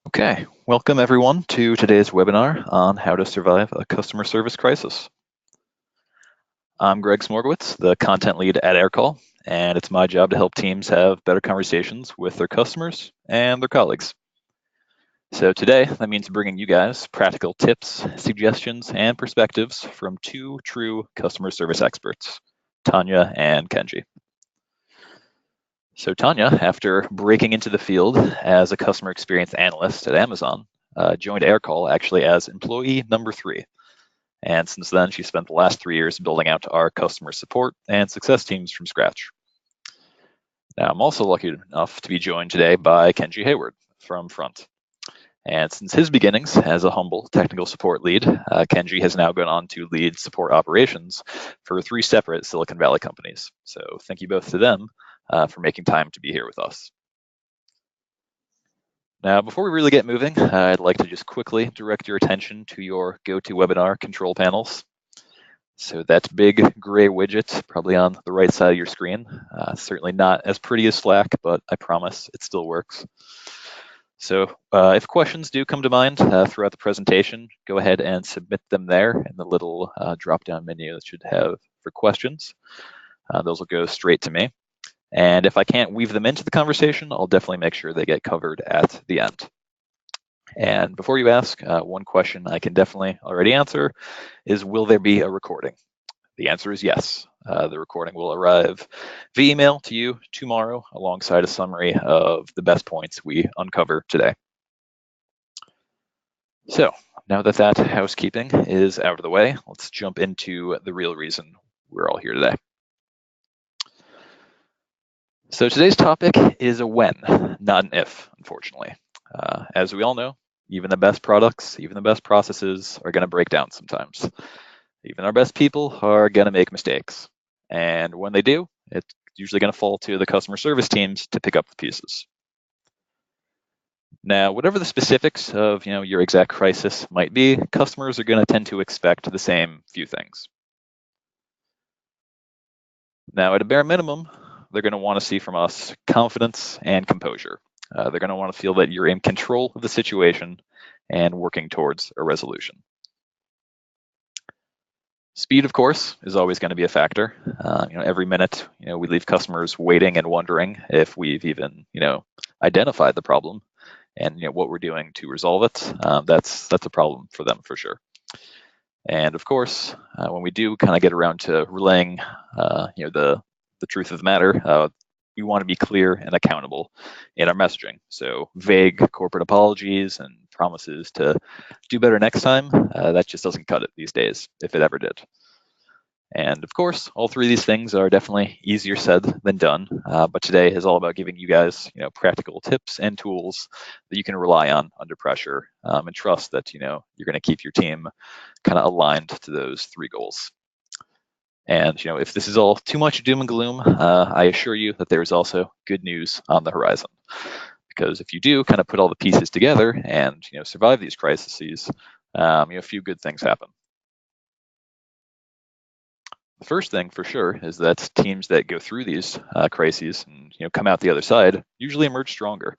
Okay, welcome everyone to today's webinar on how to survive a customer service crisis. I'm Greg Smorgowitz, the content lead at Aircall, and it's my job to help teams have better conversations with their customers and their colleagues. So today, that means bringing you guys practical tips, suggestions, and perspectives from two true customer service experts, Tanya and Kenji. So Tanya, after breaking into the field as a customer experience analyst at Amazon, joined Aircall actually as employee number 3. And since then, she spent the last 3 years building out our customer support and success teams from scratch. Now, I'm also lucky enough to be joined today by Kenji Hayward from Front. And since his beginnings as a humble technical support lead, Kenji has now gone on to lead support operations for 3 separate Silicon Valley companies. So thank you both to them for making time to be here with us. Now, before we really get moving, I'd like to just quickly direct your attention to your GoToWebinar control panels. So that big gray widget, probably on the right side of your screen, certainly not as pretty as Slack, but I promise it still works. So if questions do come to mind throughout the presentation, go ahead and submit them there in the little drop-down menu that should have for questions. Those will go straight to me. And if I can't weave them into the conversation, I'll definitely make sure they get covered at the end. And before you ask, one question I can definitely already answer is, will there be a recording? The answer is yes. The recording will arrive via email to you tomorrow alongside a summary of the best points we uncover today. So now that that housekeeping is out of the way, let's jump into the real reason we're all here today. So today's topic is a when, not an if, unfortunately. As we all know, even the best products, even the best processes are going to break down sometimes. Even our best people are going to make mistakes. And when they do, it's usually going to fall to the customer service teams to pick up the pieces. Now, whatever the specifics of your exact crisis might be, customers are going to tend to expect the same few things. Now, at a bare minimum, they're going to want to see from us confidence and composure. They're going to want to feel that you're in control of the situation and working towards a resolution. Speed, of course, is always going to be a factor. Every minute, we leave customers waiting and wondering if we've even, identified the problem and what we're doing to resolve it. That's a problem for them for sure. And of course, when we do kind of get around to relaying, the truth of the matter, we want to be clear and accountable in our messaging. So vague corporate apologies and promises to do better next time, that just doesn't cut it these days, if it ever did. And of course, all 3 of these things are definitely easier said than done. But today is all about giving you guys, practical tips and tools that you can rely on under pressure, and trust that, you're going to keep your team kind of aligned to those 3 goals. And if this is all too much doom and gloom, I assure you that there is also good news on the horizon. Because if you do kind of put all the pieces together and survive these crises, a few good things happen. The first thing for sure is that teams that go through these crises and come out the other side usually emerge stronger.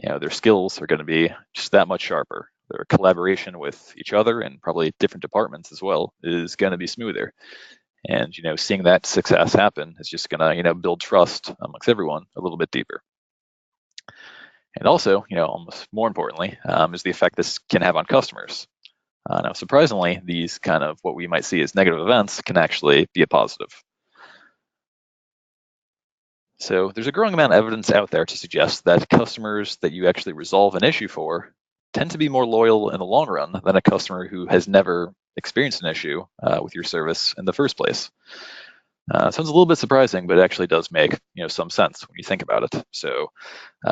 Their skills are going to be just that much sharper. Their collaboration with each other and probably different departments as well is going to be smoother. And seeing that success happen is just going to build trust amongst everyone a little bit deeper. And also, almost more importantly, is the effect this can have on customers. Now, surprisingly, these kind of what we might see as negative events can actually be a positive. So there's a growing amount of evidence out there to suggest that customers that you actually resolve an issue for tend to be more loyal in the long run than a customer who has never experienced an issue with your service in the first place. Sounds a little bit surprising, but it actually does make some sense when you think about it. So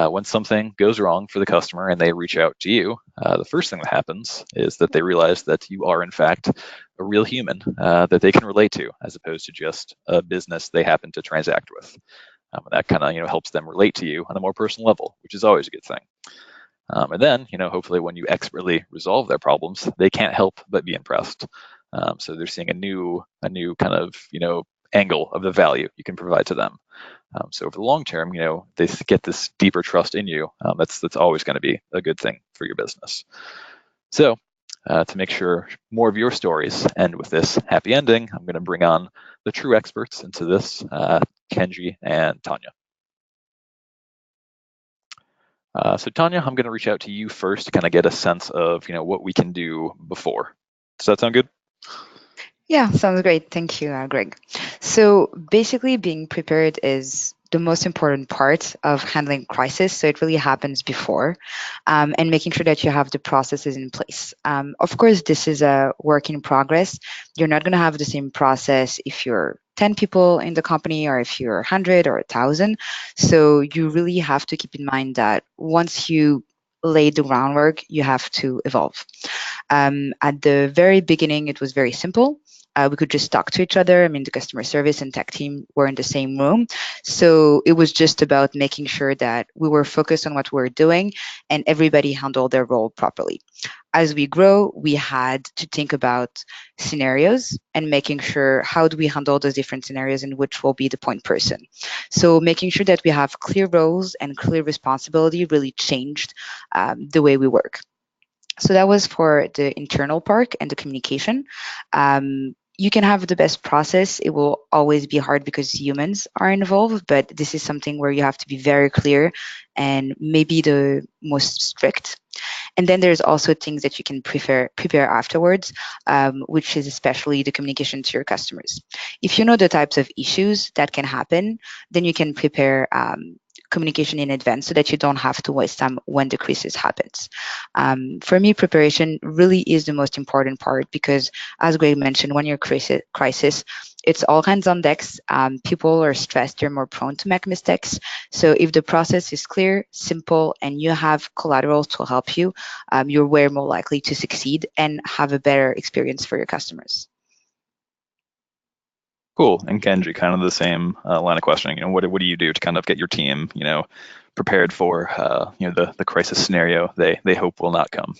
when something goes wrong for the customer and they reach out to you, the first thing that happens is that they realize that you are in fact a real human that they can relate to, as opposed to just a business they happen to transact with. And that kind of helps them relate to you on a more personal level, which is always a good thing. And then, hopefully when you expertly resolve their problems, they can't help but be impressed. So they're seeing a new kind of, angle of the value you can provide to them. So over the long term, they get this deeper trust in you. That's always going to be a good thing for your business. So to make sure more of your stories end with this happy ending, I'm going to bring on the true experts into this, Kenji and Tanya. So Tanya, I'm going to reach out to you first to kind of get a sense of what we can do before. Does that sound good? Yeah, sounds great. Thank you, Greg. So basically, being prepared is the most important part of handling crisis. So it really happens before, and making sure that you have the processes in place. Of course, this is a work in progress. You're not going to have the same process if you're 10 people in the company or if you're 100 or 1,000. So you really have to keep in mind that once you lay the groundwork, you have to evolve. At the very beginning, it was very simple. We could just talk to each other. I mean, the customer service and tech team were in the same room. So it was just about making sure that we were focused on what we were doing and everybody handled their role properly. As we grow, we had to think about scenarios and making sure how do we handle those different scenarios and which will be the point person. So making sure that we have clear roles and clear responsibility really changed the way we work. So that was for the internal part and the communication. You can have the best process. It will always be hard because humans are involved, but this is something where you have to be very clear and maybe the most strict. And then there's also things that you can prepare afterwards, which is especially the communication to your customers. If you know the types of issues that can happen, then you can prepare communication in advance so that you don't have to waste time when the crisis happens. For me, preparation really is the most important part because, as Greg mentioned, when you're crisis, it's all hands on decks. People are stressed; they're more prone to make mistakes. So if the process is clear, simple, and you have collateral to help you, you're way more likely to succeed and have a better experience for your customers. Cool. And Kenji, kind of the same line of questioning. What do you do to kind of get your team, prepared for, the crisis scenario they hope will not come?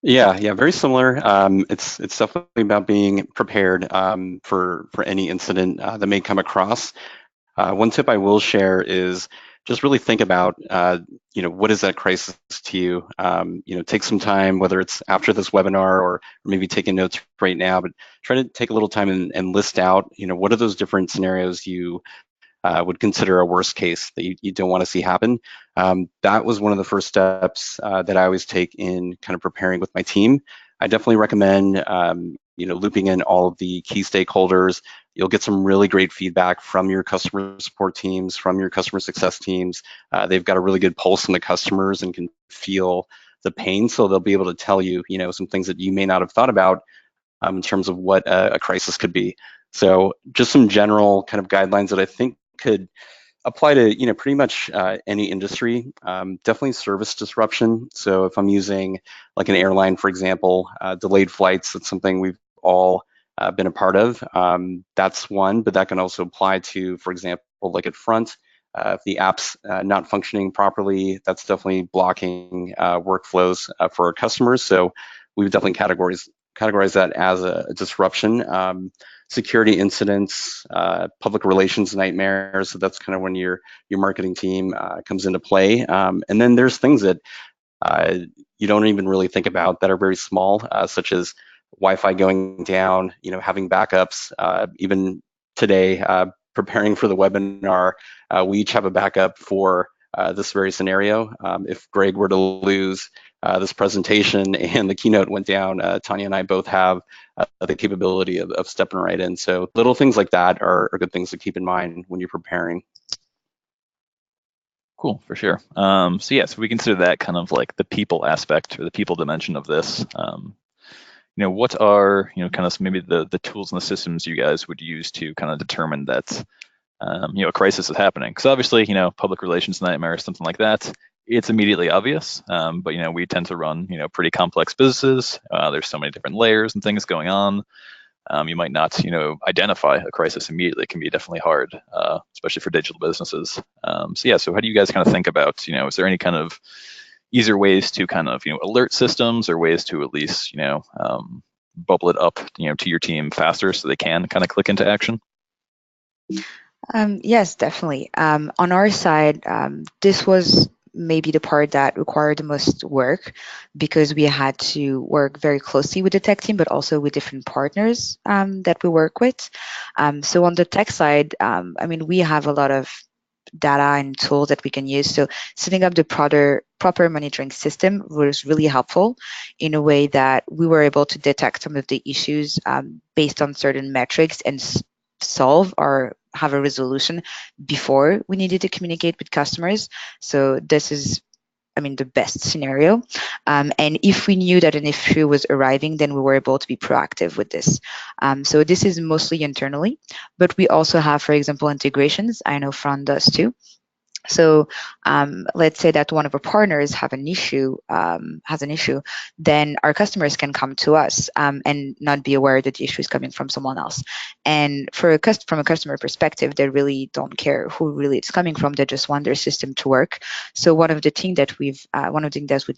Yeah, very similar. It's definitely about being prepared for any incident that may come across. One tip I will share is just really think about, what is that crisis to you? Take some time, whether it's after this webinar or maybe taking notes right now, but try to take a little time and list out, what are those different scenarios you would consider a worst case that you don't want to see happen. That was one of the first steps that I always take in kind of preparing with my team. I definitely recommend looping in all of the key stakeholders. You'll get some really great feedback from your customer support teams, from your customer success teams. They've got a really good pulse on the customers and can feel the pain, so they'll be able to tell you, some things that you may not have thought about in terms of what a crisis could be. So just some general kind of guidelines that I think could apply to pretty much any industry. Definitely service disruption. So if I'm using like an airline, for example, delayed flights, that's something we've all been a part of. That's one, but that can also apply to, for example, like at Front, if the app's not functioning properly, that's definitely blocking workflows for our customers. So we've definitely categorize that as a disruption. Security incidents, public relations nightmares. So that's kind of when your marketing team comes into play. And then there's things that you don't even really think about that are very small, such as Wi-Fi going down, having backups. Even today, preparing for the webinar, we each have a backup for this very scenario. If Greg were to lose this presentation and the keynote went down, Tanya and I both have the capability of stepping right in. So little things like that are good things to keep in mind when you're preparing. Cool, for sure. So we consider that kind of like the people aspect or the people dimension of this. What are kind of maybe the tools and the systems you guys would use to kind of determine that a crisis is happening? Because obviously, public relations nightmare or something like that, it's immediately obvious. But we tend to run pretty complex businesses. There's so many different layers and things going on. You might not identify a crisis immediately. It can be definitely hard, especially for digital businesses. So how do you guys kind of think about is there any kind of easier ways to kind of alert systems or ways to at least bubble it up to your team faster so they can kind of click into action? Yes, definitely. On our side, this was maybe the part that required the most work because we had to work very closely with the tech team, but also with different partners that we work with. So on the tech side, I mean, we have a lot of data and tools that we can use. So setting up the proper monitoring system was really helpful in a way that we were able to detect some of the issues based on certain metrics and solve or have a resolution before we needed to communicate with customers. So this is, I mean, the best scenario. And if we knew that an issue was arriving, then we were able to be proactive with this. So this is mostly internally, but we also have, for example, integrations. I know Fran does too. So let's say that one of our partners has an issue, then our customers can come to us and not be aware that the issue is coming from someone else. And from a customer perspective, they really don't care who really it's coming from. They just want their system to work. So one of the things that we've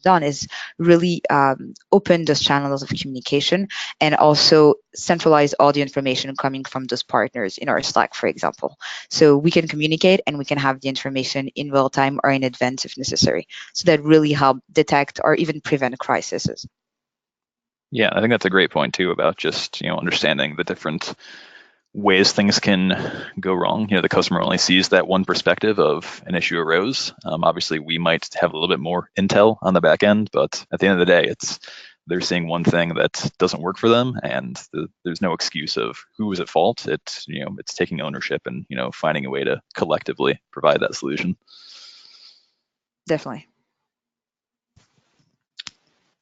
done is really open those channels of communication and also centralize all the information coming from those partners in our Slack, for example. So we can communicate and we can have the information in real time or in advance if necessary. So that really help detect or even prevent crises. Yeah, I think that's a great point too about just, understanding the different ways things can go wrong. The customer only sees that one perspective of an issue arose. Obviously, we might have a little bit more intel on the back end, but at the end of the day, they're seeing one thing that doesn't work for them, and there's no excuse of who was at fault. It's taking ownership and finding a way to collectively provide that solution. Definitely.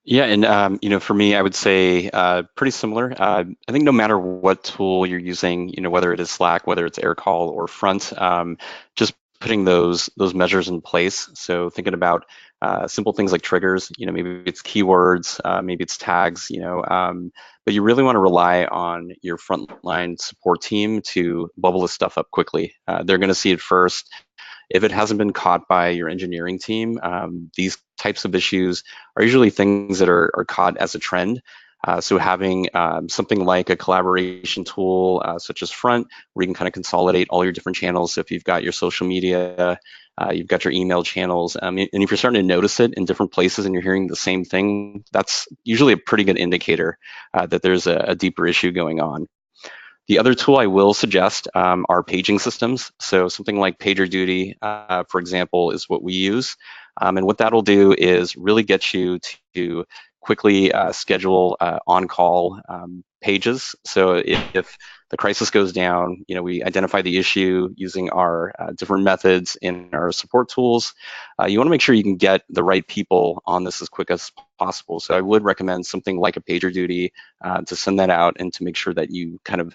Yeah, and for me, I would say pretty similar. I think no matter what tool you're using, whether it is Slack, whether it's Aircall or Front, just putting those measures in place. So thinking about simple things like triggers, maybe it's keywords, maybe it's tags, but you really want to rely on your frontline support team to bubble this stuff up quickly. They're going to see it first. If it hasn't been caught by your engineering team, these types of issues are usually things that are caught as a trend. So having something like a collaboration tool such as Front, where you can kind of consolidate all your different channels. So if you've got your social media, you've got your email channels, and if you're starting to notice it in different places and you're hearing the same thing, that's usually a pretty good indicator that there's a deeper issue going on. The other tool I will suggest are paging systems. So something like PagerDuty, for example, is what we use. And what that'll do is really get you to quickly schedule on-call pages. So if the crisis goes down, we identify the issue using our different methods in our support tools. You want to make sure you can get the right people on this as quick as possible. So I would recommend something like a PagerDuty to send that out and to make sure that you kind of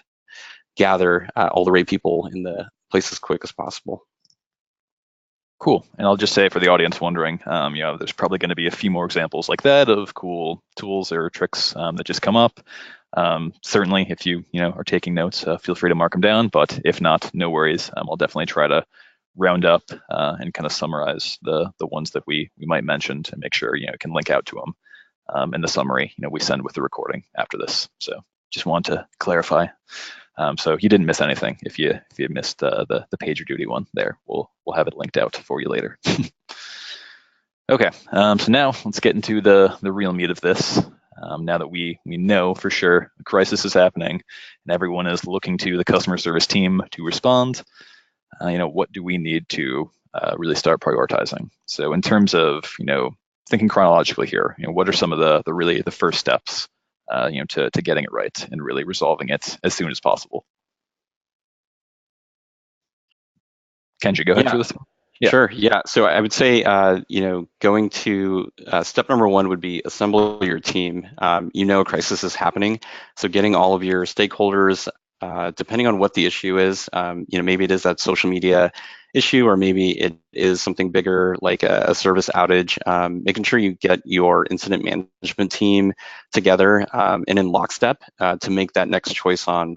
gather all the right people in the place as quick as possible. Cool. And I'll just say for the audience wondering, there's probably going to be a few more examples like that of cool tools or tricks that just come up. Certainly, if you are taking notes, feel free to mark them down. But if not, no worries. I'll definitely try to round up and kind of summarize the ones that we might mention to make sure can link out to them in the summary we send with the recording after this. So just want to clarify. So you didn't miss anything. If you missed the PagerDuty one, there we'll have it linked out for you later. Okay, so now let's get into the real meat of this. Now that we know for sure a crisis is happening and everyone is looking to the customer service team to respond, what do we need to really start prioritizing? So in terms of thinking chronologically here, what are some of the first steps to getting it right and really resolving it as soon as possible? Kenji, go ahead for this one. Yeah. Sure. Yeah. So I would say, going to step number one would be assemble your team. A crisis is happening. So getting all of your stakeholders, depending on what the issue is, maybe it is that social media issue, or maybe it is something bigger like a service outage, making sure you get your incident management team together and in lockstep to make that next choice on,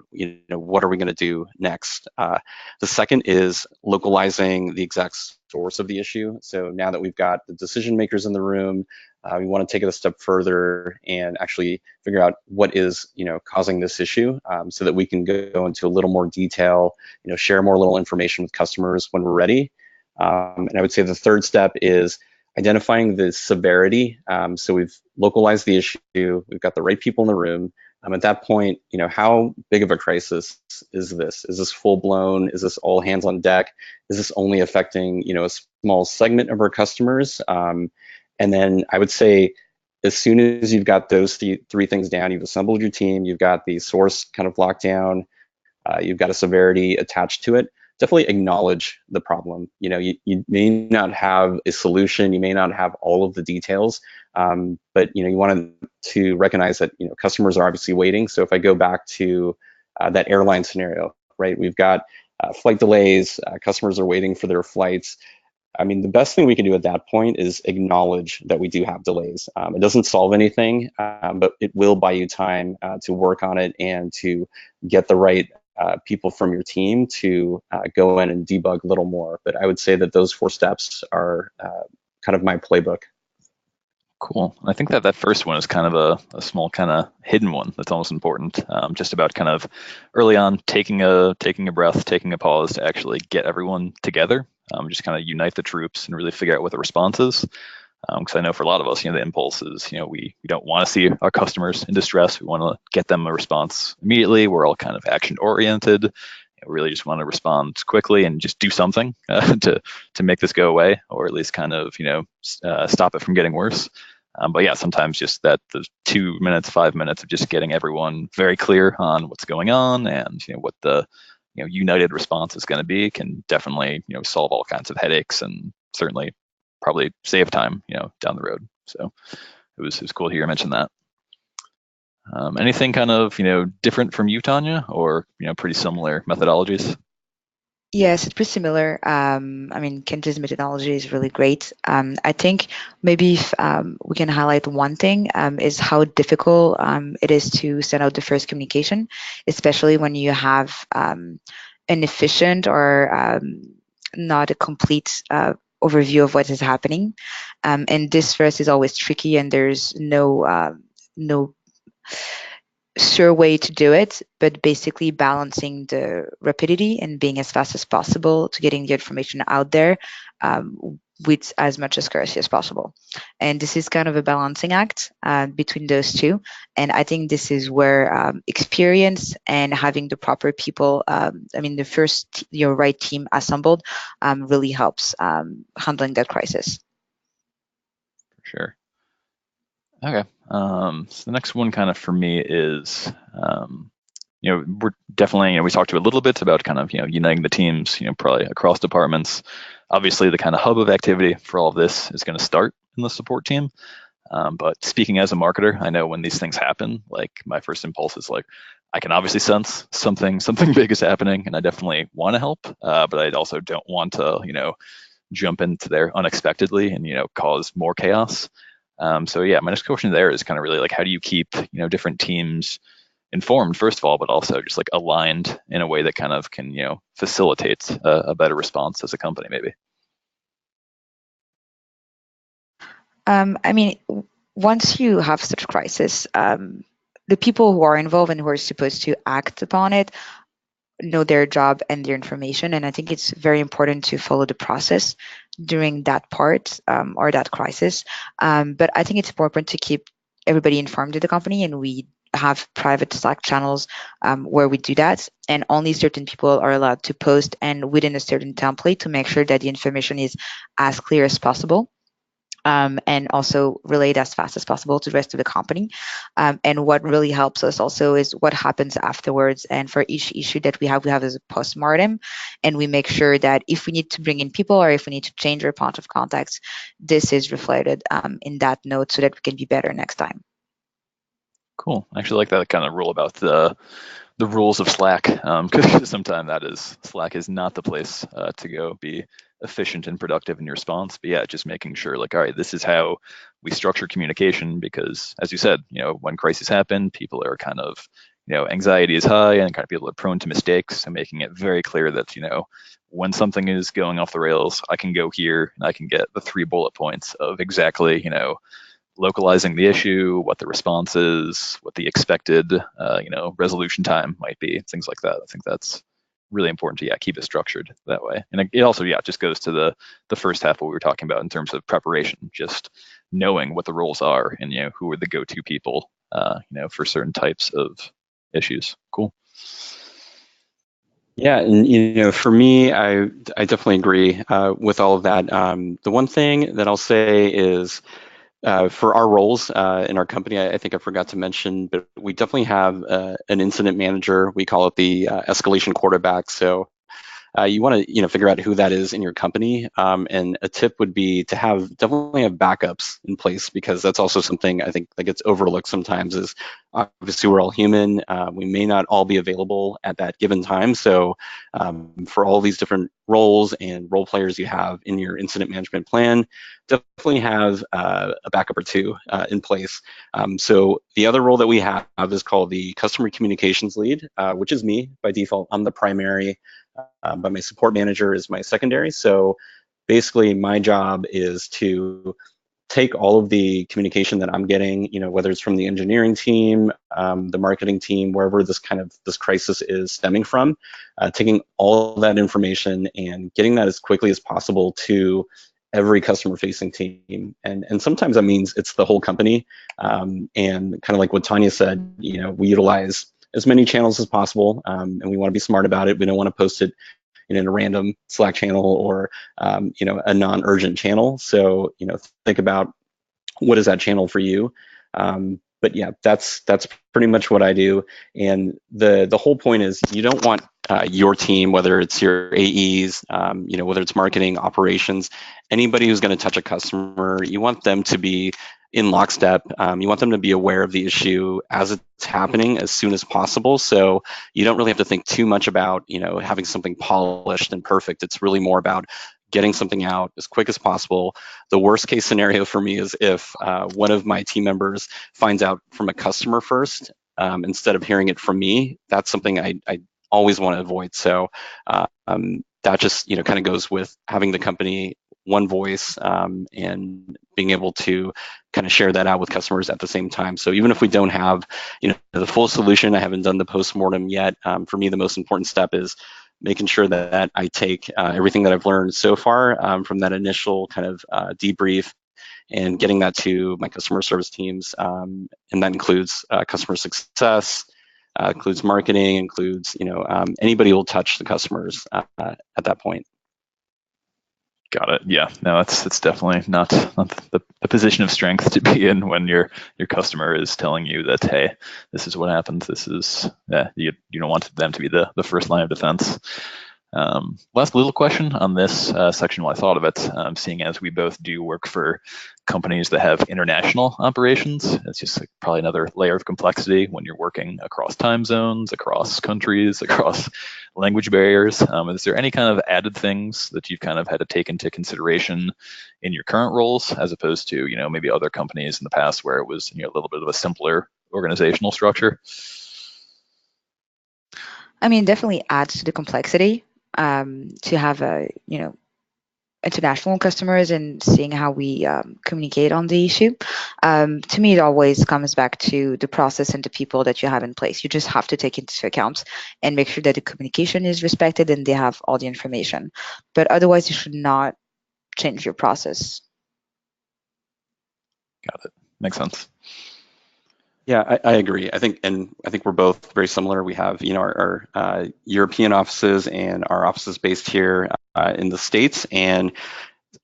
what are we going to do next? The second is localizing the exact source of the issue. So now that we've got the decision makers in the room, We want to take it a step further and actually figure out what is, causing this issue, so that we can go into a little more detail, share more little information with customers when we're ready. And I would say the third step is identifying the severity. So we've localized the issue, we've got the right people in the room. At that point, how big of a crisis is this? Is this full blown? Is this all hands on deck? Is this only affecting, a small segment of our customers? And then I would say, as soon as you've got those three things down, you've assembled your team, you've got the source kind of locked down, you've got a severity attached to it, definitely acknowledge the problem. You may not have a solution, you may not have all of the details, but you want to recognize that customers are obviously waiting. So if I go back to that airline scenario, right, we've got flight delays, customers are waiting for their flights. I mean, the best thing we can do at that point is acknowledge that we do have delays. It doesn't solve anything, but it will buy you time to work on it and to get the right people from your team to go in and debug a little more. But I would say that those 4 steps are kind of my playbook. Cool. I think that first one is kind of a small kind of hidden one that's almost important. Just about kind of early on taking a breath, taking a pause to actually get everyone together, just kind of unite the troops and really figure out what the response is. Because I know for a lot of us, the impulse is, we don't want to see our customers in distress. We want to get them a response immediately. We're all kind of action oriented. We really just want to respond quickly and just do something to make this go away, or at least kind of stop it from getting worse. But yeah, sometimes just the 2 minutes, 5 minutes of just getting everyone very clear on what's going on and what the united response is going to be can definitely solve all kinds of headaches and certainly probably save time down the road. So it was cool to hear you mention that. Anything kind of different from you, Tanya, or pretty similar methodologies? Yes, it's pretty similar. I mean, Kenji's methodology is really great. I think maybe if we can highlight one thing is how difficult it is to send out the first communication, especially when you have an efficient or not a complete overview of what is happening. And this first is always tricky, and there's no sure way to do it, but basically balancing the rapidity and being as fast as possible to getting the information out there with as much accuracy as possible. And this is kind of a balancing act between those two. And I think this is where experience and having the proper people, the first your right team assembled really helps handling that crisis. For sure. Okay. So the next one kind of for me is, we're definitely, we talked to a little bit about kind of, uniting the teams, probably across departments. Obviously, the kind of hub of activity for all of this is going to start in the support team. But speaking as a marketer, I know when these things happen, like my first impulse is like, I can obviously sense something big is happening, and I definitely want to help, but I also don't want to, jump into there unexpectedly and cause more chaos. So yeah, my next question there is kind of really like, how do you keep different teams informed first of all, but also just like aligned in a way that kind of can facilitate a better response as a company maybe? Once you have such a crisis, the people who are involved and who are supposed to act upon it know their job and their information. And I think it's very important to follow the process during that part or that crisis. But I think it's important to keep everybody informed of the company, and we have private Slack channels where we do that, and only certain people are allowed to post and within a certain template to make sure that the information is as clear as possible. And also relayed as fast as possible to the rest of the company. And what really helps us also is what happens afterwards. And for each issue that we have as a postmortem, and we make sure that if we need to bring in people or if we need to change our point of contact, this is reflected in that note so that we can be better next time. Cool. I actually like that kind of rule about the rules of Slack, because sometimes Slack is not the place to go be efficient and productive in your response. But yeah, just making sure like, all right, this is how we structure communication, because as you said, when crises happen, people are kind of, anxiety is high and kind of people are prone to mistakes, and making it very clear that, when something is going off the rails, I can go here and I can get the 3 bullet points of exactly, localizing the issue, what the response is, what the expected, resolution time might be, things like that. I think that's really important to keep it structured that way. And it also just goes to the first half what we were talking about in terms of preparation, just knowing what the roles are and who are the go-to people for certain types of issues. Cool. Yeah, and for me, I definitely agree with all of that. The one thing that I'll say is for our roles in our company, I think I forgot to mention, but we definitely have an incident manager. We call it the escalation quarterback. So you want to figure out who that is in your company, and a tip would be to definitely have backups in place, because that's also something I think that gets overlooked sometimes. Is obviously we're all human, we may not all be available at that given time. So for all these different roles and role players you have in your incident management plan, definitely have a backup or two in place. So the other role that we have is called the customer communications lead, which is me by default. I'm the primary, but my support manager is my secondary. So basically my job is to take all of the communication that I'm getting, whether it's from the engineering team, the marketing team, wherever this crisis is stemming from, taking all of that information and getting that as quickly as possible to every customer facing team. And sometimes that means it's the whole company. And kind of like what Tanya said, we utilize as many channels as possible, and we want to be smart about it. We don't want to post it in a random Slack channel or a non-urgent channel. So think about what is that channel for you. But yeah, that's pretty much what I do. And the whole point is you don't want your team, whether it's your AEs, whether it's marketing, operations, anybody who's going to touch a customer, you want them to be in lockstep. You want them to be aware of the issue as it's happening as soon as possible. So you don't really have to think too much about, having something polished and perfect. It's really more about getting something out as quick as possible. The worst case scenario for me is if one of my team members finds out from a customer first, instead of hearing it from me. That's something I always want to avoid. So that just kind of goes with having the company one voice, and being able to kind of share that out with customers at the same time. So even if we don't have the full solution, I haven't done the postmortem yet. For me, the most important step is making sure that I take everything that I've learned so far from that initial kind of debrief and getting that to my customer service teams. And that includes customer success, includes marketing, includes anybody who will touch the customers at that point. Got it. Yeah. No, it's definitely not the position of strength to be in when your customer is telling you that, hey, this is what happened. This is you don't want them to be the first line of defense. Last little question on this section while I thought of it, seeing as we both do work for companies that have international operations, it's just probably another layer of complexity when you're working across time zones, across countries, across language barriers. Is there any kind of added things that you've kind of had to take into consideration in your current roles as opposed to, maybe other companies in the past where it was, a little bit of a simpler organizational structure? I mean, definitely adds to the complexity to have international customers and seeing how we communicate on the issue. To me, it always comes back to the process and the people that you have in place. You just have to take into account and make sure that the communication is respected and they have all the information. But otherwise, you should not change your process. Got it. Makes sense. Yeah, I agree. I think we're both very similar. We have, our European offices and our offices based here in the States. And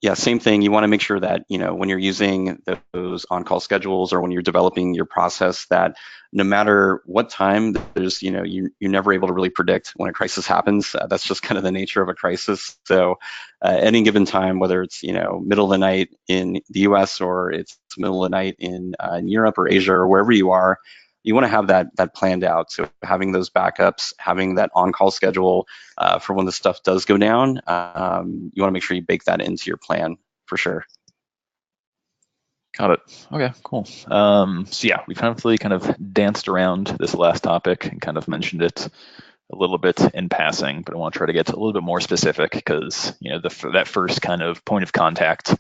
yeah, same thing. You want to make sure that, when you're using those on-call schedules or when you're developing your process, that no matter what time, there's, you're never able to really predict when a crisis happens. That's just kind of the nature of a crisis. So any given time, whether it's, middle of the night in the US or it's middle of the night in Europe or Asia or wherever you are, you want to have that planned out. So having those backups, having that on-call schedule for when the stuff does go down, you want to make sure you bake that into your plan for sure. Got it. Okay, cool. So yeah, we kind of danced around this last topic and kind of mentioned it a little bit in passing, but I want to try to get a little bit more specific because that first kind of point of contact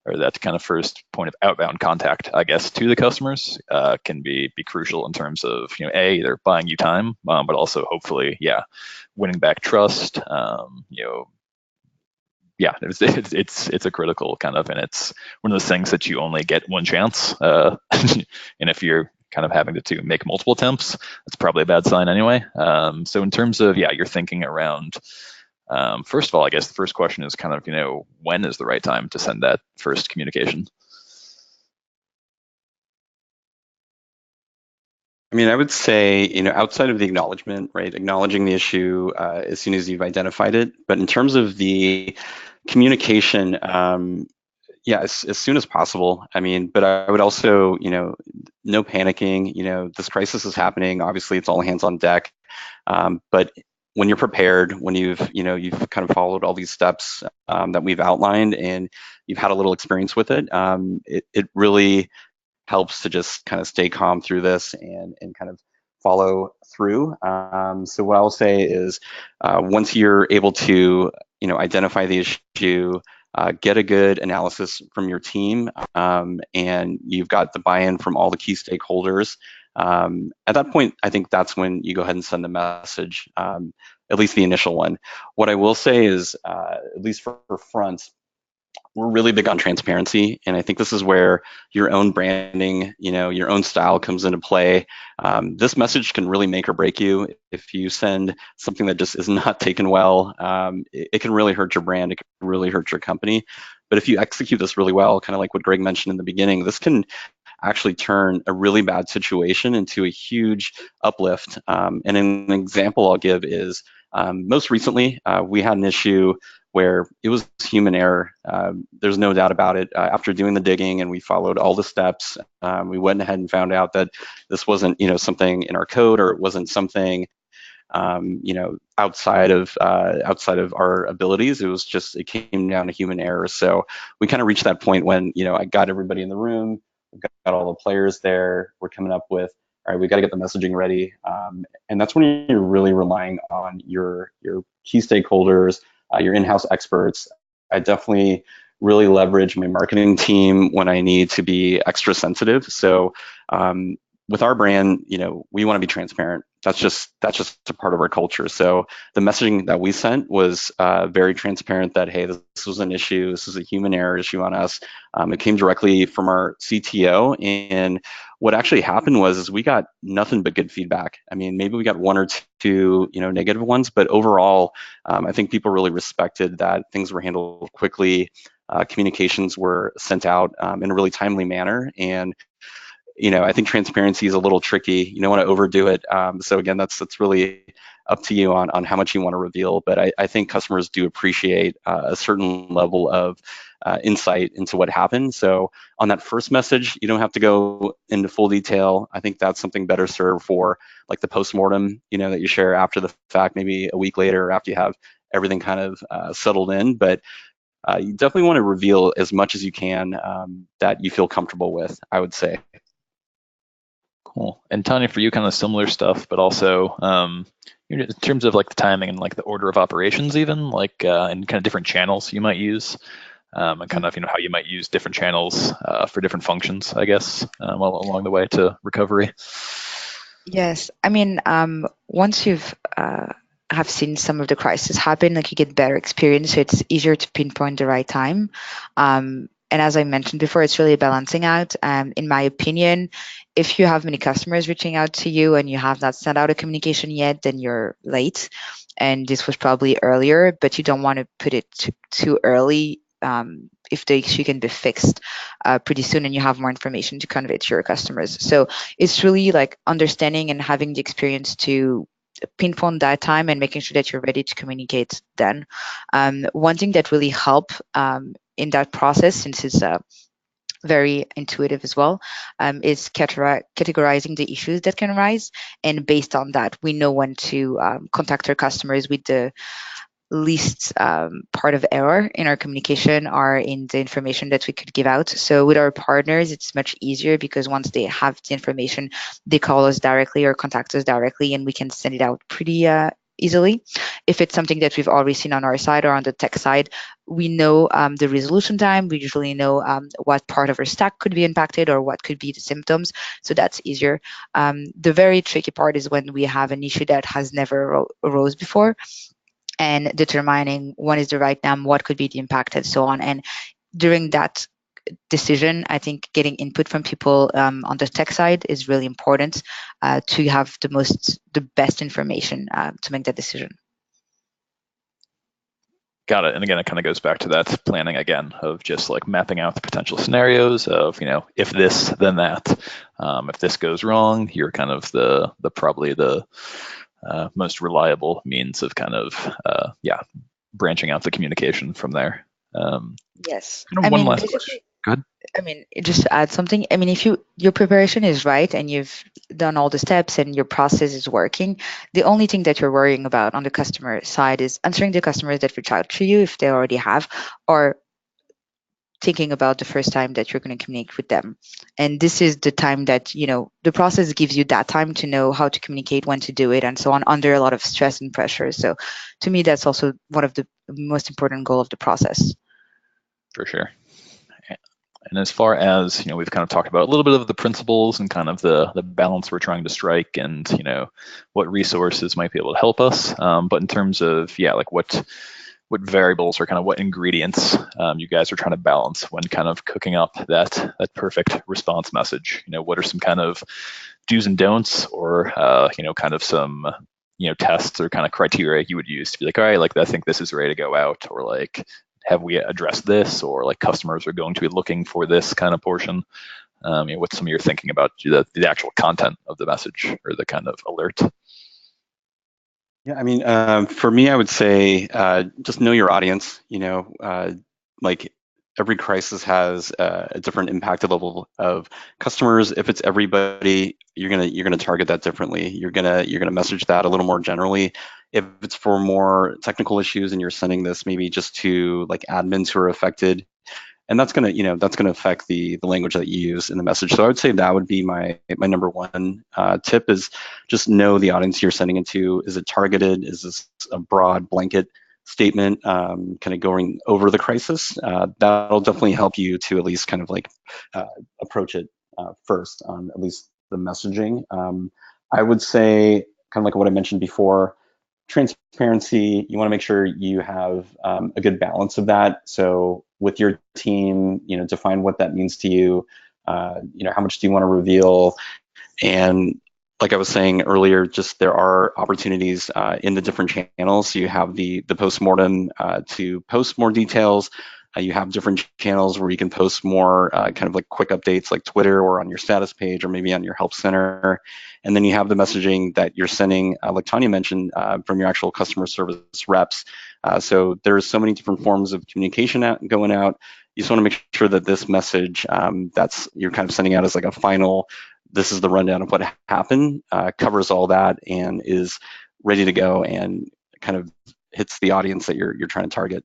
or that kind of first point of outbound contact, I guess, to the customers can be crucial in terms of, A, they're buying you time, but also hopefully, winning back trust. It's a critical kind of, and it's one of those things that you only get one chance. And if you're kind of having to make multiple attempts, that's probably a bad sign anyway. So in terms of, you're thinking around, first of all, I guess the first question is kind of, when is the right time to send that first communication? I mean, I would say, outside of the acknowledgement, right, acknowledging the issue as soon as you've identified it. But in terms of the communication, as soon as possible. I mean, but I would also, no panicking. This crisis is happening. Obviously, it's all hands on deck. But when you're prepared, when you've kind of followed all these steps that we've outlined, and you've had a little experience with it, it really helps to just kind of stay calm through this and kind of follow through. So what I'll say is, once you're able to, identify the issue, get a good analysis from your team, and you've got the buy-in from all the key stakeholders. At that point, I think that's when you go ahead and send the message, at least the initial one. What I will say is, at least for front, we're really big on transparency, and I think this is where your own branding, your own style comes into play. This message can really make or break you. If you send something that just is not taken well, it can really hurt your brand. It can really hurt your company. But if you execute this really well, kind of like what Greg mentioned in the beginning, this can actually turn a really bad situation into a huge uplift. And an example I'll give is, most recently, we had an issue where it was human error. There's no doubt about it. After doing the digging and we followed all the steps, we went ahead and found out that this wasn't, something in our code, or it wasn't something, outside of our abilities. It came down to human error. So we kind of reached that point when, I got everybody in the room, we've got all the players there. We're coming up with, all right, we got to get the messaging ready. And that's when you're really relying on your key stakeholders, your in-house experts. I definitely really leverage my marketing team when I need to be extra sensitive. So with our brand, we want to be transparent. That's just a part of our culture. So the messaging that we sent was very transparent that, hey, this was an issue. This is a human error issue on us. It came directly from our CTO. And what actually happened is we got nothing but good feedback. I mean, maybe we got one or two, negative ones, but overall, I think people really respected that things were handled quickly. Communications were sent out in a really timely manner. And I think transparency is a little tricky. You don't want to overdo it. So again, that's really up to you on how much you want to reveal. But I think customers do appreciate a certain level of insight into what happened. So on that first message, you don't have to go into full detail. I think that's something better served for like the postmortem, that you share after the fact, maybe a week later after you have everything kind of settled in. But you definitely want to reveal as much as you can that you feel comfortable with, I would say. Cool. And Tanya, for you, kind of similar stuff, but also in terms of like the timing and like the order of operations, even like and kind of different channels you might use, and kind of how you might use different channels for different functions, I guess, along the way to recovery. Yes, I mean, once you've have seen some of the crises happen, like you get better experience, so it's easier to pinpoint the right time. And as I mentioned before, it's really balancing out. In my opinion, if you have many customers reaching out to you and you have not sent out a communication yet, then you're late. And this was probably earlier, but you don't want to put it too early. If the issue can be fixed pretty soon and you have more information to convey to your customers. So it's really like understanding and having the experience to pinpoint that time and making sure that you're ready to communicate then. One thing that really help in that process, since it's very intuitive as well, is categorizing the issues that can arise. And based on that, we know when to contact our customers with the least part of error in our communication or in the information that we could give out. So with our partners, it's much easier because once they have the information, they call us directly or contact us directly, and we can send it out pretty easily. If it's something that we've already seen on our side or on the tech side, we know the resolution time. We usually know what part of our stack could be impacted or what could be the symptoms. So that's easier. The very tricky part is when we have an issue that has never arose before, and determining when is the right time, what could be the impact, and so on. And during that decision, I think getting input from people on the tech side is really important to have the best information to make that decision. Got it. And again, it kind of goes back to that planning again of just like mapping out the potential scenarios of, if this, then that. If this goes wrong, you're kind of the probably the most reliable means of kind of, branching out the communication from there. Yes. One last question. Go ahead. Just to add something, if your preparation is right and you've done all the steps and your process is working, the only thing that you're worrying about on the customer side is answering the customers that reach out to you if they already have, or thinking about the first time that you're going to communicate with them. And this is the time that, the process gives you that time to know how to communicate, when to do it, and so on, under a lot of stress and pressure. So to me, that's also one of the most important goal of the process. For sure. And as far as, we've kind of talked about a little bit of the principles and kind of the balance we're trying to strike and, what resources might be able to help us. But in terms of, like what variables or kind of what ingredients you guys are trying to balance when kind of cooking up that perfect response message. What are some kind of do's and don'ts, or kind of some tests or kind of criteria you would use to be like, all right, like I think this is ready to go out, or like have we addressed this, or like customers are going to be looking for this kind of portion. What's some of your thinking about the actual content of the message or the kind of alert? Yeah, for me, I would say just know your audience. Like every crisis has a different impact level of customers. If it's everybody, you're gonna target that differently. You're gonna message that a little more generally. If it's for more technical issues and you're sending this maybe just to like admins who are affected, and that's gonna affect the language that you use in the message. So I would say that would be my number one tip, is just know the audience you're sending it to. Is it targeted? Is this a broad blanket statement kind of going over the crisis? That'll definitely help you to at least kind of like approach it first on at least the messaging. I would say kind of like what I mentioned before, transparency. You want to make sure you have a good balance of that. So with your team, define what that means to you. How much do you want to reveal? And like I was saying earlier, just there are opportunities in the different channels. So you have the postmortem to post more details. You have different channels where you can post more kind of like quick updates, like Twitter or on your status page or maybe on your help center. And then you have the messaging that you're sending, like Tanya mentioned, from your actual customer service reps. So there's so many different forms of communication going out. You just want to make sure that this message that's you're kind of sending out as like a final, this is the rundown of what happened, covers all that and is ready to go and kind of hits the audience that you're trying to target.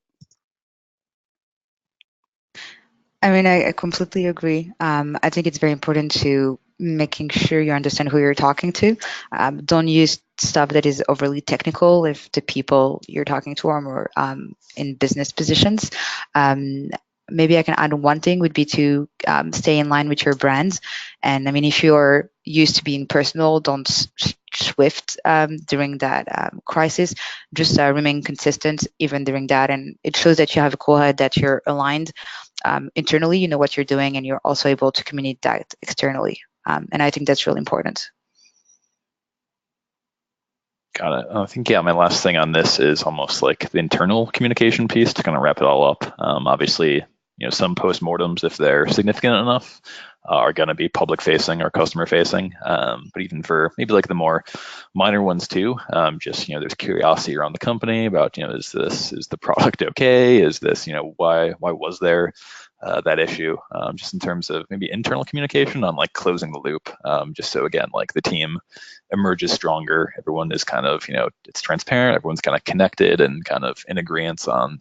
I completely agree. I think it's very important to making sure you understand who you're talking to. Don't use stuff that is overly technical if the people you're talking to are more in business positions. Maybe I can add one thing would be to stay in line with your brands. And if you're used to being personal, don't shift during that crisis. Just remain consistent even during that. And it shows that you have a cool head, that you're aligned internally, you know what you're doing, and you're also able to communicate that externally. And I think that's really important. Got it. I think, my last thing on this is almost like the internal communication piece to kind of wrap it all up. Obviously, some postmortems, if they're significant enough, are going to be public facing or customer facing. But even for maybe like the more minor ones too, just, there's curiosity around the company about, is the product okay? Is this, why was there that issue? Just in terms of maybe internal communication on like closing the loop, just so again, like the team emerges stronger. Everyone is kind of, it's transparent. Everyone's kind of connected and kind of in agreement on,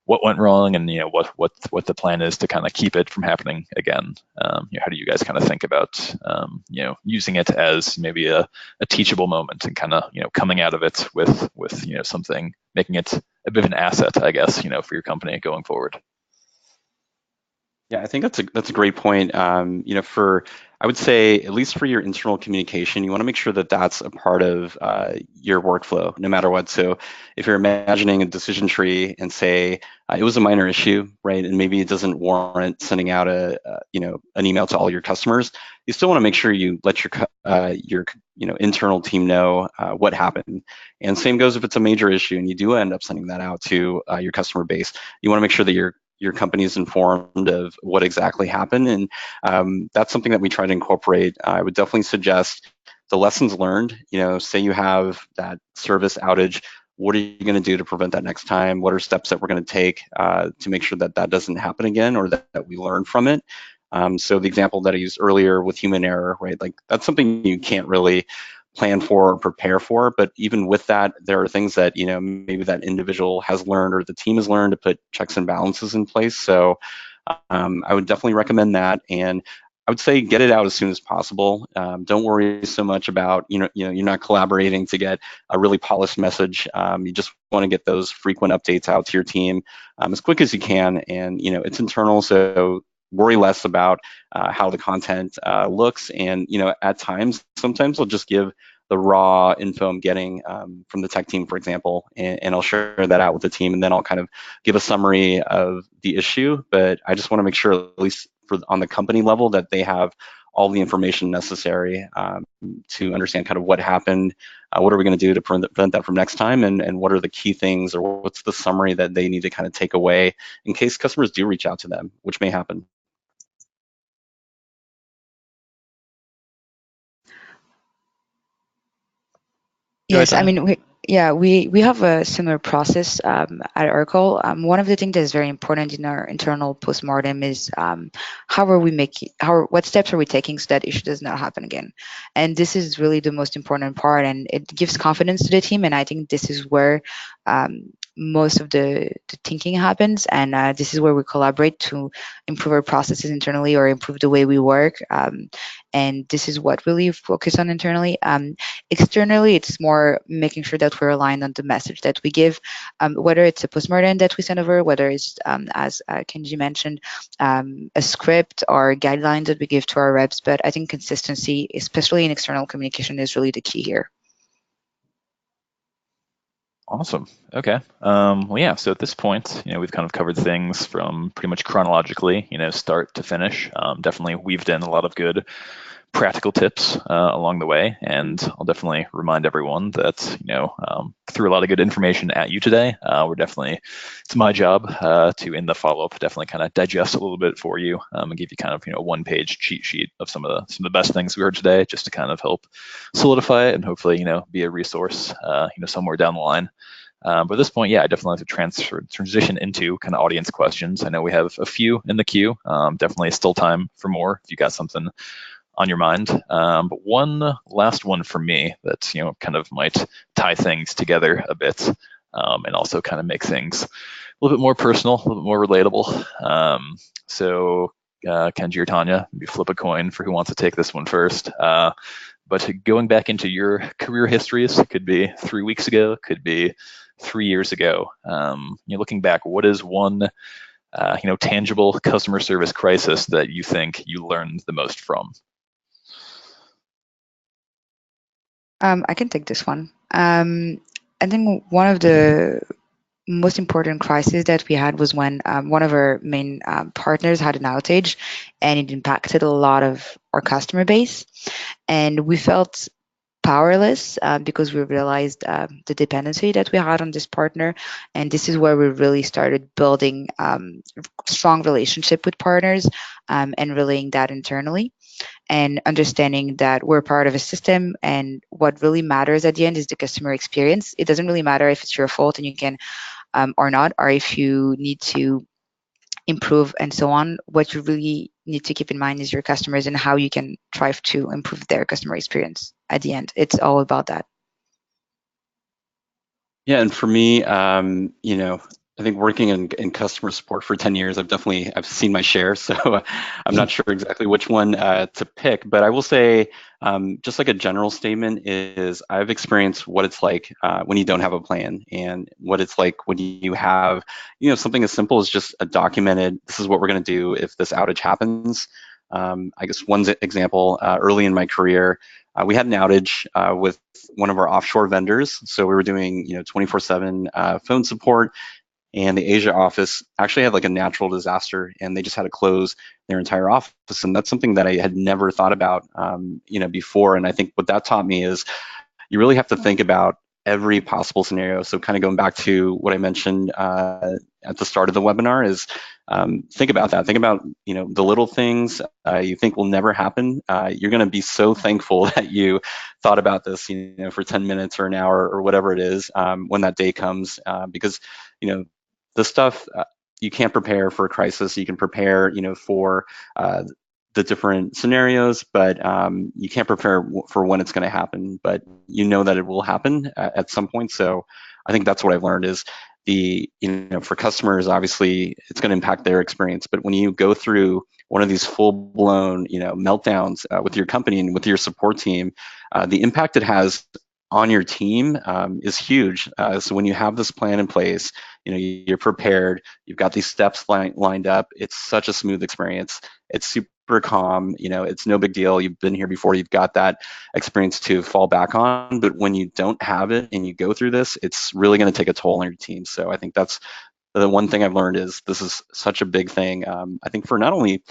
what went wrong and what the plan is to kind of keep it from happening again. How do you guys kind of think about using it as maybe a teachable moment and kind of coming out of it with something, making it a bit of an asset, I guess, for your company going forward. Yeah, I think that's a great point. For I would say at least for your internal communication, you want to make sure that that's a part of your workflow, no matter what. So if you're imagining a decision tree and say it was a minor issue, right, and maybe it doesn't warrant sending out an email to all your customers, you still want to make sure you let your internal team know what happened. And same goes if it's a major issue and you do end up sending that out to your customer base. You want to make sure that your company is informed of what exactly happened. And that's something that we try to incorporate. I would definitely suggest the lessons learned. Say you have that service outage, what are you going to do to prevent that next time? What are steps that we're going to take to make sure that that doesn't happen again, or that we learn from it? So the example that I used earlier with human error, right? Like that's something you can't really plan for or prepare for. But even with that, there are things that maybe that individual has learned or the team has learned to put checks and balances in place. So I would definitely recommend that, and I would say get it out as soon as possible. Don't worry so much about you're not collaborating to get a really polished message. You just want to get those frequent updates out to your team as quick as you can, and it's internal, so worry less about how the content looks. And at times, sometimes I'll just give the raw info I'm getting from the tech team, for example, and I'll share that out with the team, and then I'll kind of give a summary of the issue. But I just want to make sure, at least on the company level, that they have all the information necessary to understand kind of what happened, what are we going to do to prevent that from next time, and what are the key things, or what's the summary that they need to kind of take away in case customers do reach out to them, which may happen. Go ahead, Yes, I Tanya. mean, we have a similar process at Oracle. One of the things that is very important in our internal postmortem is what steps are we taking so that issue does not happen again. And this is really the most important part, and it gives confidence to the team. And I think this is where most of the thinking happens, and this is where we collaborate to improve our processes internally or improve the way we work. And this is what really focus on internally. Externally, it's more making sure that we're aligned on the message that we give, whether it's a postmortem that we send over, whether it's, as Kenji mentioned, a script or guidelines that we give to our reps. But I think consistency, especially in external communication, is really the key here. Awesome. Okay. Well, yeah. So at this point, we've kind of covered things from pretty much chronologically, start to finish. Definitely weaved in a lot of good practical tips along the way, and I'll definitely remind everyone that threw a lot of good information at you today. It's my job to, in the follow-up, definitely kind of digest a little bit for you and give you kind of a one-page cheat sheet of some of the best things we heard today, just to kind of help solidify it and hopefully be a resource somewhere down the line. But at this point, yeah, I definitely have to transition into kind of audience questions. I know we have a few in the queue. Definitely still time for more if you got something on your mind. But one last one for me that kind of might tie things together a bit, and also kind of make things a little bit more personal, a little bit more relatable. Kenji or Tanya, maybe flip a coin for who wants to take this one first. But going back into your career histories, it could be 3 weeks ago, could be 3 years ago. Looking back, what is one tangible customer service crisis that you think you learned the most from? I can take this one. I think one of the most important crisis that we had was when one of our main partners had an outage, and it impacted a lot of our customer base, and we felt powerless because we realized the dependency that we had on this partner. And this is where we really started building strong relationship with partners, and relaying that internally, and understanding that we're part of a system, and what really matters at the end is the customer experience. It doesn't really matter if it's your fault and you can or not, or if you need to improve and so on. What you really need to keep in mind is your customers and how you can try to improve their customer experience. At the end, it's all about that. Yeah, and for me, think working in customer support for 10 years, I've seen my share. So I'm not sure exactly which one to pick, but I will say just like a general statement is I've experienced what it's like when you don't have a plan, and what it's like when you have, something as simple as just a documented, this is what we're going to do if this outage happens. I guess one example, early in my career, we had an outage with one of our offshore vendors. So we were doing, 24/7 phone support, and the Asia office actually had like a natural disaster, and they just had to close their entire office. And that's something that I had never thought about, before. And I think what that taught me is you really have to think about every possible scenario. So kind of going back to what I mentioned at the start of the webinar is think about that. Think about, the little things you think will never happen. You're going to be so thankful that you thought about this, for 10 minutes or an hour or whatever it is when that day comes, because, the stuff you can't prepare for a crisis. You can prepare, for the different scenarios, but you can't prepare for when it's going to happen, but you know that it will happen at some point. So I think that's what I've learned is for customers, obviously it's going to impact their experience, but when you go through one of these full-blown, meltdowns with your company and with your support team, the impact it has on your team is huge. So when you have this plan in place, you're prepared, you've got these steps lined up, it's such a smooth experience. It's super calm, it's no big deal. You've been here before, you've got that experience to fall back on. But when you don't have it and you go through this, it's really going to take a toll on your team. So I think that's the one thing I've learned is this is such a big thing. I think for not only,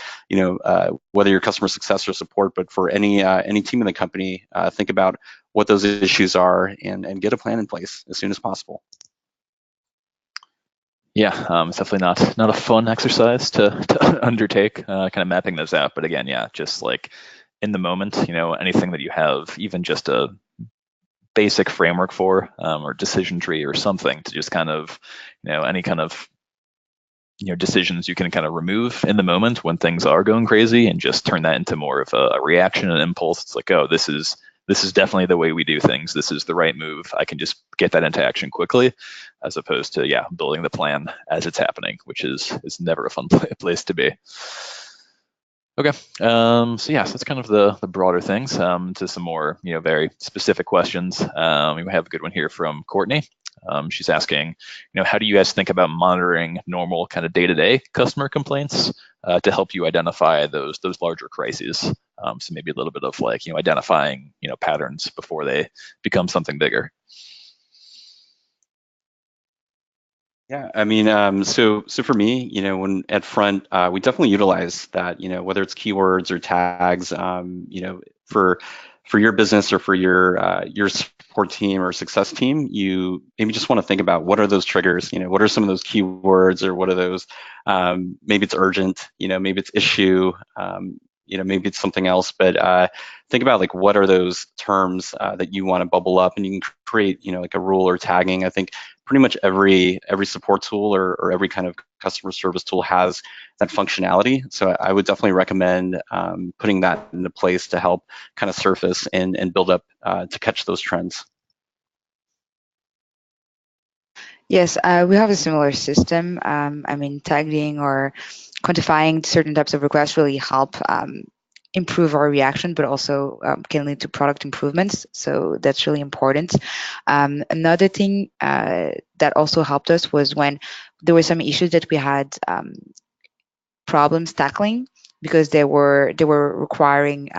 whether you're customer success or support, but for any team in the company, think about what those issues are and get a plan in place as soon as possible. Yeah, it's definitely not a fun exercise to undertake, kind of mapping those out. But again, yeah, just like in the moment, anything that you have, even just a basic framework for, or decision tree or something to just kind of, any kind of, decisions you can kind of remove in the moment when things are going crazy and just turn that into more of a reaction and impulse. It's like, oh, this is definitely the way we do things. This is the right move. I can just get that into action quickly, as opposed to, building the plan as it's happening, which is never a fun place to be. Okay, so that's kind of the broader things. To some more, very specific questions. We have a good one here from Courtney. She's asking, how do you guys think about monitoring normal kind of day-to-day customer complaints to help you identify those larger crises? So maybe a little bit of like, identifying, patterns before they become something bigger. Yeah, I mean, so for me, when at Front, we definitely utilize that, whether it's keywords or tags, for your business or for your support team or success team, you maybe just want to think about what are those triggers, what are some of those keywords, or what are those, maybe it's urgent, maybe it's issue, maybe it's something else, but think about like what are those terms that you want to bubble up, and you can create, like a rule or tagging. I think pretty much every support tool or every kind of customer service tool has that functionality. So I would definitely recommend putting that into place to help kind of surface and build up to catch those trends. Yes, we have a similar system. Tagging or quantifying certain types of requests really help improve our reaction, but also can lead to product improvements. So that's really important. Another thing that also helped us was when there were some issues that we had problems tackling because they were requiring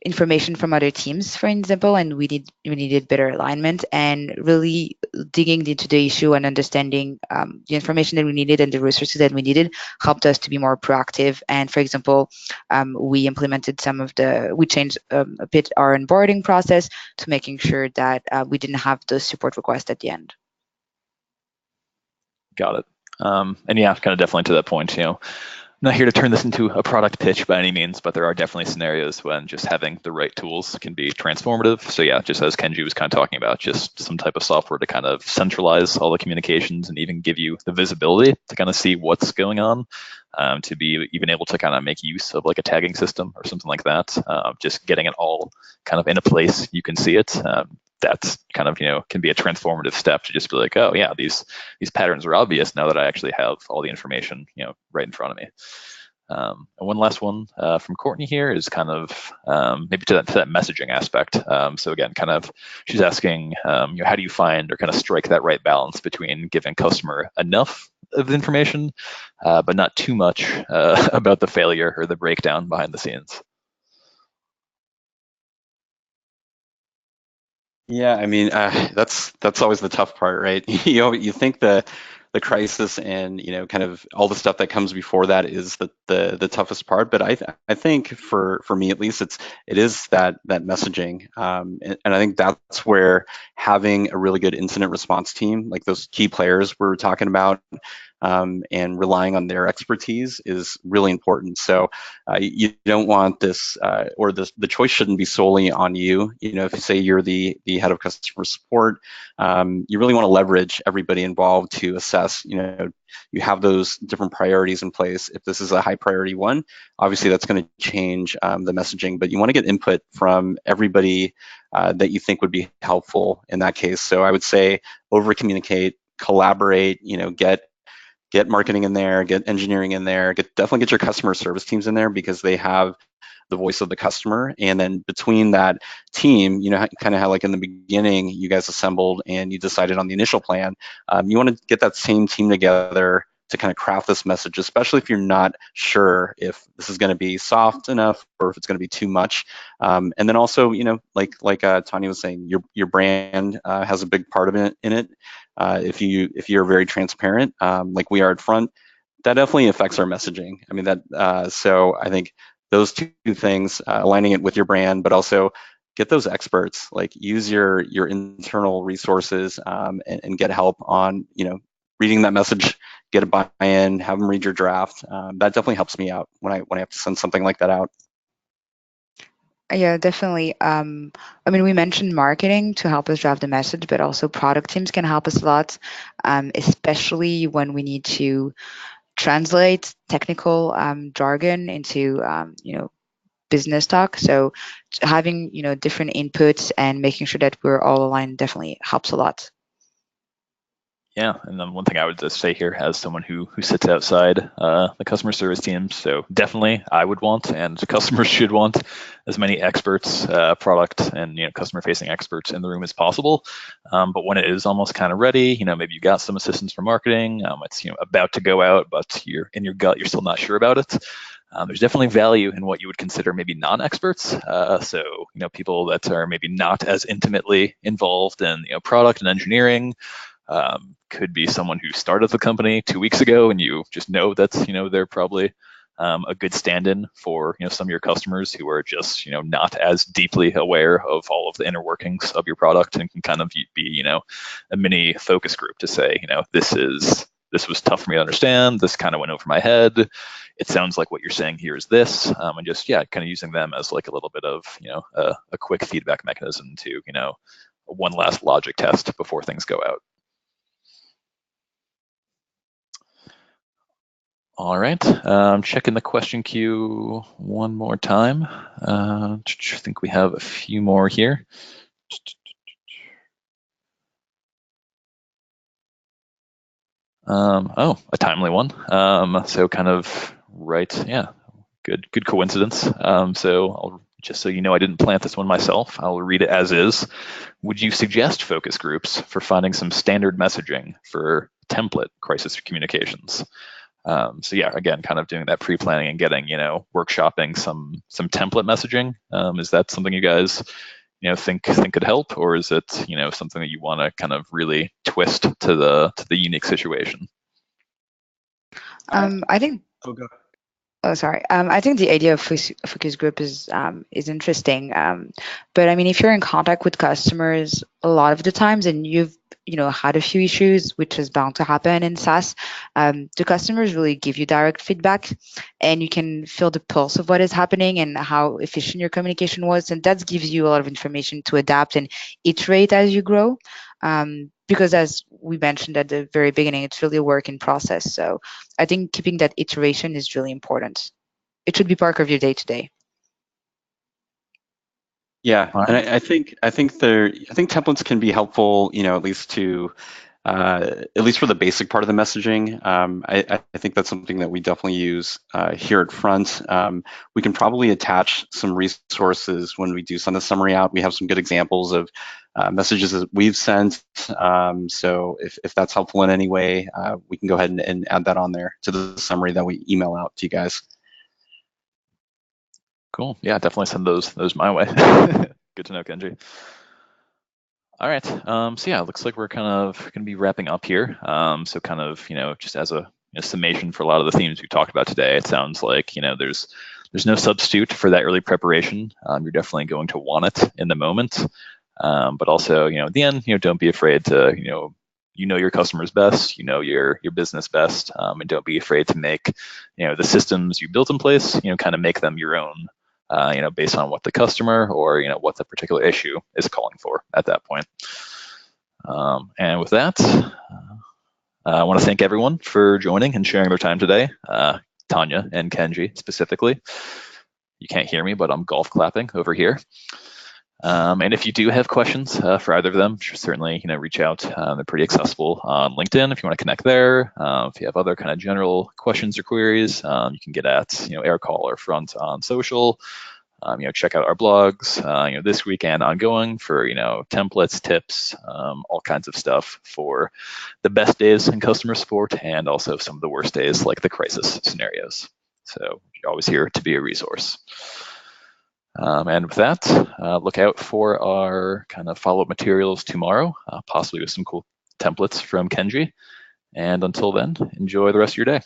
information from other teams, for example, and we needed better alignment, and really digging into the issue and understanding the information that we needed and the resources that we needed helped us to be more proactive. And for example, we changed a bit our onboarding process to making sure that we didn't have those support requests at the end. Got it. And kind of definitely to that point, I'm not here to turn this into a product pitch by any means, but there are definitely scenarios when just having the right tools can be transformative. So just as Kenji was kind of talking about, just some type of software to kind of centralize all the communications and even give you the visibility to kind of see what's going on, to be even able to kind of make use of like a tagging system or something like that. Just getting it all kind of in a place you can see it. that's kind of, can be a transformative step to just be like, oh yeah, these patterns are obvious now that I actually have all the information, right in front of me. And one last one from Courtney here is kind of maybe to that messaging aspect. So again, kind of she's asking, how do you find or kind of strike that right balance between giving customer enough of the information, but not too much about the failure or the breakdown behind the scenes? Yeah, I mean, that's always the tough part, right? You think the crisis and kind of all the stuff that comes before that is the toughest part, but I think for me at least it is that messaging, and I think that's where having a really good incident response team, like those key players we're talking about, and relying on their expertise is really important. So you don't want this, or the choice shouldn't be solely on you. If you say you're the head of customer support, you really want to leverage everybody involved to assess. You have those different priorities in place. If this is a high priority one, obviously that's going to change the messaging, but you want to get input from everybody that you think would be helpful in that case. So I would say over communicate, collaborate, get marketing in there, get engineering in there, definitely get your customer service teams in there because they have the voice of the customer. And then between that team, kind of how like in the beginning, you guys assembled and you decided on the initial plan. You want to get that same team together to kind of craft this message, especially if you're not sure if this is going to be soft enough or if it's going to be too much. And then also, like Tanya was saying, your brand has a big part of it in it. If you're very transparent, like we are at Front, that definitely affects our messaging. I mean so I think those two things, aligning it with your brand, but also get those experts, like use your internal resources, and get help on reading that message, get a buy-in, have them read your draft. That definitely helps me out when I have to send something like that out. Yeah, definitely. I mean, we mentioned marketing to help us draft the message, but also product teams can help us a lot, especially when we need to translate technical jargon into, business talk. So having, different inputs and making sure that we're all aligned definitely helps a lot. Yeah, and then one thing I would just say here, as someone who sits outside the customer service team, so definitely I would want, and customers should want, as many experts, product and customer-facing experts in the room as possible. But when it is almost kind of ready, maybe you got some assistance from marketing, it's about to go out, but you're in your gut, you're still not sure about it. There's definitely value in what you would consider maybe non-experts. So people that are maybe not as intimately involved in product and engineering. Could be someone who started the company 2 weeks ago, and you just know that they're probably a good stand-in for some of your customers who are just not as deeply aware of all of the inner workings of your product, and can kind of be a mini focus group to say this was tough for me to understand. This kind of went over my head. It sounds like what you're saying here is this, and just kind of using them as like a little bit of a quick feedback mechanism to one last logic test before things go out. All right, checking the question queue one more time. I think we have a few more here. A timely one. So kind of right, yeah, good coincidence. So just so you know, I didn't plant this one myself. I'll read it as is. Would you suggest focus groups for finding some standard messaging for template crisis communications? So yeah, again, kind of doing that pre-planning and getting, workshopping some template messaging. Is that something you guys, think could help, or is it, something that you want to kind of really twist to the unique situation? I think. Oh, go. Oh, sorry. I think the idea of focus group is interesting. But I mean, if you're in contact with customers a lot of the times, and you've had a few issues, which is bound to happen in SaaS, the customers really give you direct feedback, and you can feel the pulse of what is happening and how efficient your communication was, and that gives you a lot of information to adapt and iterate as you grow. Because as we mentioned at the very beginning, it's really a work in process. So I think keeping that iteration is really important. It should be part of your day to day. Yeah, All and right. I think templates can be helpful, at least at least for the basic part of the messaging. I think that's something that we definitely use here at Front. We can probably attach some resources when we do send the summary out. We have some good examples of messages that we've sent. So if that's helpful in any way, we can go ahead and add that on there to the summary that we email out to you guys. Cool. Yeah, definitely send those my way. Good to know, Kenji. All right. So yeah, it looks like we're kind of going to be wrapping up here. So kind of, just as a summation for a lot of the themes we talked about today, it sounds like, there's no substitute for that early preparation. You're definitely going to want it in the moment. But also, at the end, don't be afraid to, your customers best, your business best, and don't be afraid to make, the systems you built in place, kind of make them your own, based on what the customer or what the particular issue is calling for at that point. And with that, I want to thank everyone for joining and sharing their time today. Tanya and Kenji specifically. You can't hear me, but I'm golf clapping over here. And if you do have questions for either of them, certainly reach out. They're pretty accessible on LinkedIn if you want to connect there. If you have other kind of general questions or queries, you can get at Aircall or Front on social. Check out our blogs, this week and ongoing for templates, tips, all kinds of stuff for the best days in customer support and also some of the worst days like the crisis scenarios. So you're always here to be a resource. And with that, look out for our kind of follow-up materials tomorrow, possibly with some cool templates from Kenji. And until then, enjoy the rest of your day.